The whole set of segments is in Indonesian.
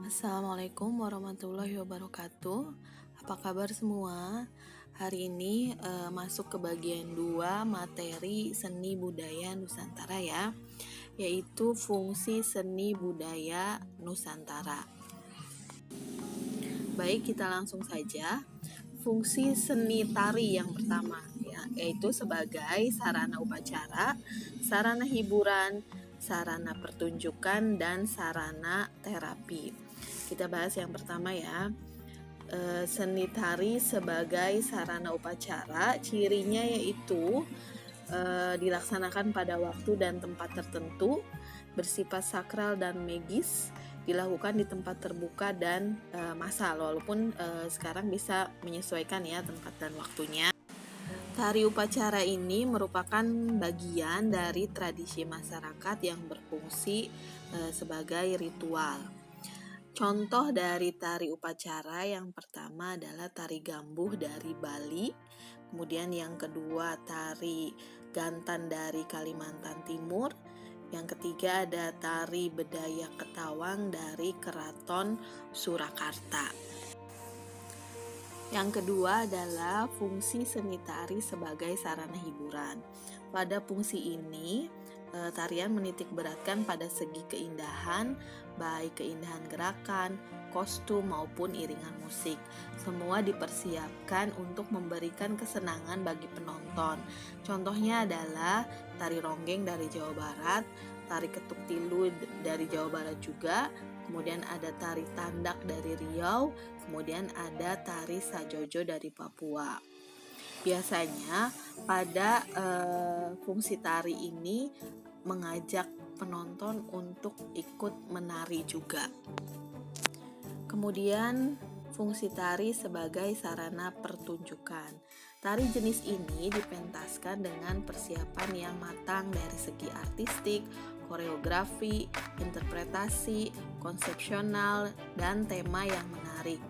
Assalamualaikum warahmatullahi wabarakatuh. Apa kabar semua? Hari ini masuk ke bagian 2 materi seni budaya Nusantara ya, yaitu fungsi seni budaya Nusantara. Baik, kita langsung saja. Fungsi seni tari yang pertama ya, yaitu sebagai sarana upacara, sarana hiburan, sarana pertunjukan, dan sarana terapi. Kita bahas yang pertama ya. Seni tari sebagai sarana upacara, cirinya yaitu dilaksanakan pada waktu dan tempat tertentu, bersifat sakral dan magis, dilakukan di tempat terbuka dan massal, walaupun sekarang bisa menyesuaikan ya tempat dan waktunya. Tari upacara ini merupakan bagian dari tradisi masyarakat yang berfungsi sebagai ritual. Contoh dari tari upacara yang pertama adalah tari gambuh dari Bali, kemudian yang kedua tari gantan dari Kalimantan Timur, yang ketiga ada tari bedaya Ketawang dari Keraton Surakarta. Yang kedua adalah fungsi seni tari sebagai sarana hiburan. Pada fungsi ini, tarian menitik beratkan pada segi keindahan, baik keindahan gerakan, kostum maupun iringan musik. Semua dipersiapkan untuk memberikan kesenangan bagi penonton. Contohnya adalah tari ronggeng dari Jawa Barat, tari ketuk tilu dari Jawa Barat juga, kemudian ada tari tandak dari Riau, kemudian ada tari sajojo dari Papua. Biasanya pada fungsi tari ini mengajak penonton untuk ikut menari juga. Kemudian fungsi tari sebagai sarana pertunjukan. Tari jenis ini dipentaskan dengan persiapan yang matang dari segi artistik, koreografi, interpretasi, konsepsional, dan tema yang menarik.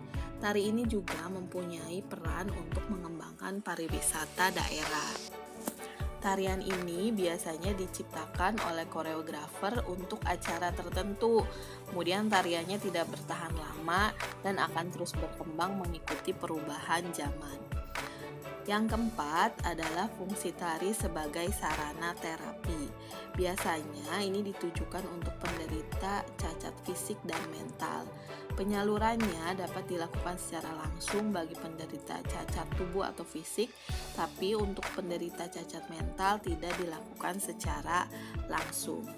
Tari ini juga mempunyai peran untuk mengembangkan pariwisata daerah. Tarian ini biasanya diciptakan oleh koreografer untuk acara tertentu. Kemudian tariannya tidak bertahan lama dan akan terus berkembang mengikuti perubahan zaman. Yang keempat adalah fungsi tari sebagai sarana terapi. Biasanya ini ditujukan untuk penderita cacat fisik dan mental. Penyalurannya dapat dilakukan secara langsung bagi penderita cacat tubuh atau fisik, tapi untuk penderita cacat mental tidak dilakukan secara langsung.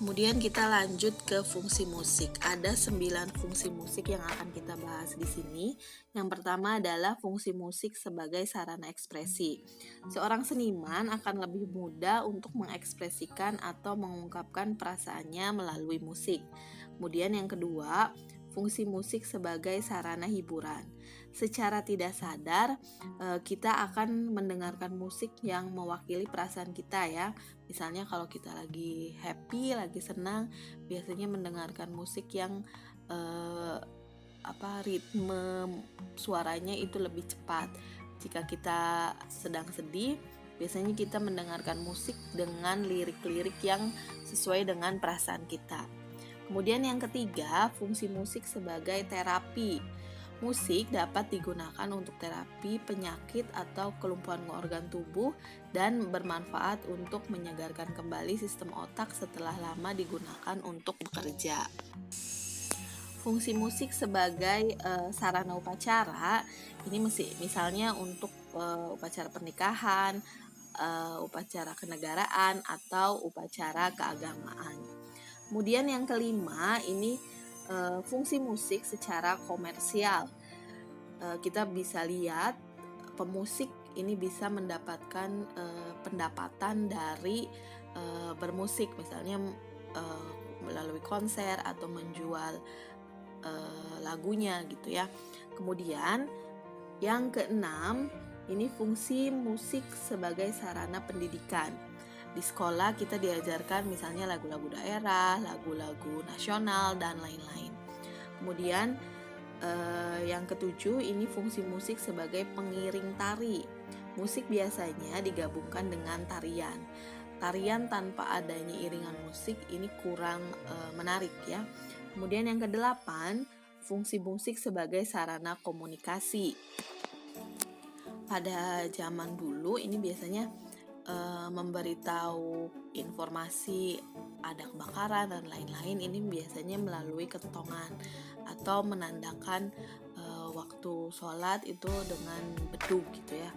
Kemudian kita lanjut ke fungsi musik. Ada 9 fungsi musik yang akan kita bahas di sini. Yang pertama adalah fungsi musik sebagai sarana ekspresi. Seorang seniman akan lebih mudah untuk mengekspresikan atau mengungkapkan perasaannya melalui musik. Kemudian yang kedua, fungsi musik sebagai sarana hiburan. Secara tidak sadar, kita akan mendengarkan musik yang mewakili perasaan kita ya. Misalnya kalau kita lagi happy, lagi senang, biasanya mendengarkan musik yang ritme suaranya itu lebih cepat. Jika kita sedang sedih, biasanya kita mendengarkan musik dengan lirik-lirik yang sesuai dengan perasaan kita. Kemudian yang ketiga, fungsi musik sebagai terapi. Musik dapat digunakan untuk terapi penyakit atau kelumpuhan organ tubuh dan bermanfaat untuk menyegarkan kembali sistem otak setelah lama digunakan untuk bekerja. Fungsi musik sebagai sarana upacara, ini misalnya untuk upacara pernikahan, upacara kenegaraan, atau upacara keagamaan. Kemudian yang kelima, ini fungsi musik secara komersial. Kita bisa lihat pemusik ini bisa mendapatkan pendapatan dari bermusik, misalnya melalui konser atau menjual lagunya gitu ya. Kemudian yang keenam, ini fungsi musik sebagai sarana pendidikan. Di sekolah kita diajarkan misalnya lagu-lagu daerah, lagu-lagu nasional, dan lain-lain. Kemudian yang ketujuh, ini fungsi musik sebagai pengiring tari. Musik biasanya digabungkan dengan tarian. tarian tanpa adanya iringan musik ini kurang menarik ya. Kemudian yang kedelapan, fungsi musik sebagai sarana komunikasi. Pada zaman dulu ini biasanya memberitahu informasi ada kebakaran dan lain-lain, ini biasanya melalui kentongan atau menandakan waktu sholat itu dengan bedug gitu ya.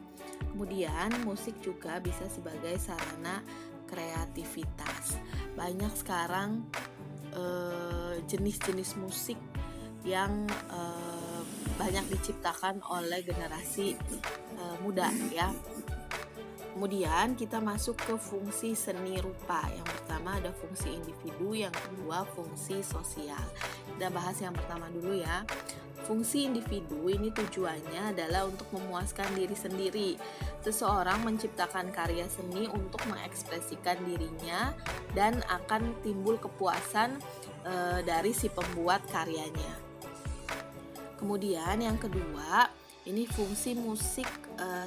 Kemudian musik juga bisa sebagai sarana kreativitas. Banyak sekarang jenis-jenis musik yang banyak diciptakan oleh generasi muda ya. Kemudian kita masuk ke fungsi seni rupa. Yang pertama ada fungsi individu, yang kedua fungsi sosial. Kita bahas yang pertama dulu ya. Fungsi individu ini tujuannya adalah untuk memuaskan diri sendiri. Seseorang menciptakan karya seni untuk mengekspresikan dirinya dan akan timbul kepuasan dari si pembuat karyanya. Kemudian yang kedua, ini fungsi musik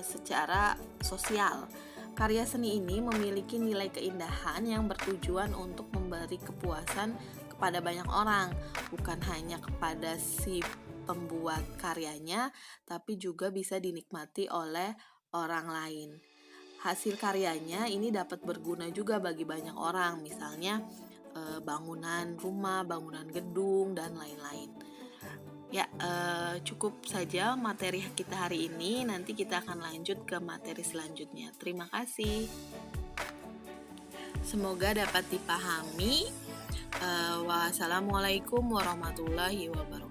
secara sosial. Karya seni ini memiliki nilai keindahan yang bertujuan untuk memberi kepuasan kepada banyak orang, bukan hanya kepada si pembuat karyanya, tapi juga bisa dinikmati oleh orang lain. Hasil karyanya ini dapat berguna juga bagi banyak orang, misalnya bangunan rumah, bangunan gedung, dan lain-lain. Ya, cukup saja materi kita hari ini. Nanti kita akan lanjut ke materi selanjutnya. Terima kasih. Semoga dapat dipahami. Wassalamualaikum warahmatullahi wabarakatuh.